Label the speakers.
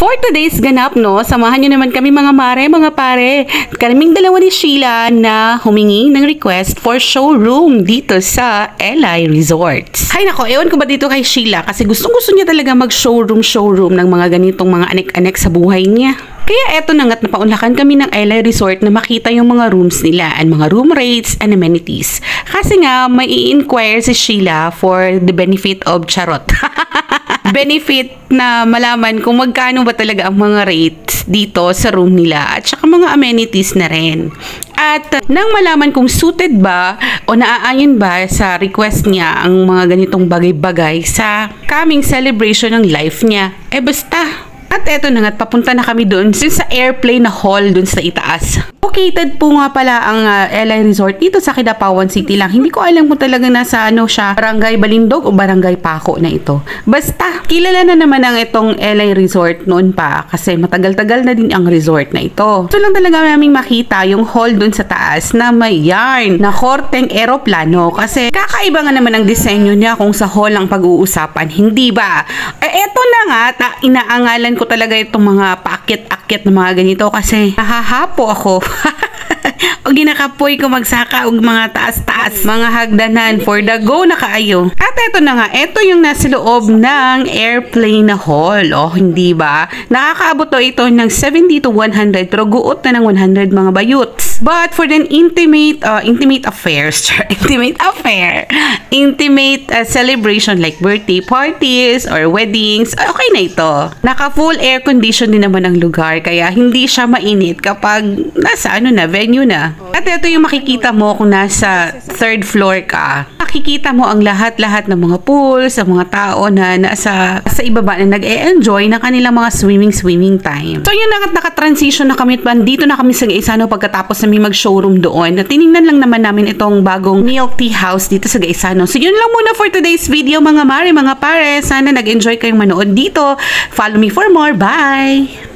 Speaker 1: For today's ganap, no, samahan nyo naman kami mga mare, mga pare. Kaming dalawa ni Sheila na humingi ng request for showroom dito sa LI Resorts. Hay nako, ewan ko ba dito kay Sheila kasi gustong-gusto niya talaga mag-showroom ng mga ganitong mga anek-anek sa buhay niya. Kaya eto na nga't napaunlakan kami ng LI Resort na makita yung mga rooms nila and mga room rates and amenities. Kasi nga, may i-inquire si Sheila for the benefit of charot. Benefit na malaman kung magkano ba talaga ang mga rates dito sa room nila at saka mga amenities na rin. At nang malaman kung suited ba o naaayon ba sa request niya ang mga ganitong bagay-bagay sa coming celebration ng life niya, basta. At eto na nga't papunta na kami doon sa airplane na hall doon sa itaas. Located po nga pala ang LI Resort dito sa Kidapawan City lang. Hindi ko alam kung talaga nasa siya, Barangay Balindog o Barangay Paco na ito. Basta, kilala na naman ang itong LI Resort noon pa kasi matagal-tagal na din ang resort na ito. Gusto lang talaga namin makita yung hall doon sa taas na may yarn na korteng eroplano kasi kakaiba nga naman ang disenyo niya kung sa hall ang pag-uusapan. Hindi ba? Eto na nga, inaangalan ko talaga itong mga paakit-akit na mga ganito kasi nahahapo ako. O ginakapoy ko magsaka og mga taas-taas, mga hagdanan for the go na kaayo. At eto na nga, eto yung nasa loob ng airplane na hall. O hindi ba? Nakakaabot to ito ng 70 to 100 pero guot na ng 100 mga bayuts. But for an intimate celebration like birthday parties or weddings, okay na ito. Naka full air condition din naman ang lugar kaya hindi siya mainit kapag nasa venue na. At ito yung makikita mo kung nasa third floor ka. Makikita mo ang lahat-lahat ng mga pools, sa mga tao na nasa ibaba na nag-e-enjoy ng kanilang mga swimming time. So yun na, naka-transition na kami. Dito na kami sa Gaisano pagkatapos namin mag-showroom doon. Tinignan lang naman namin itong bagong milk tea house dito sa Gaisano. So yun lang muna for today's video mga mare, mga pare. Sana nag-enjoy kayong manood dito. Follow me for more. Bye!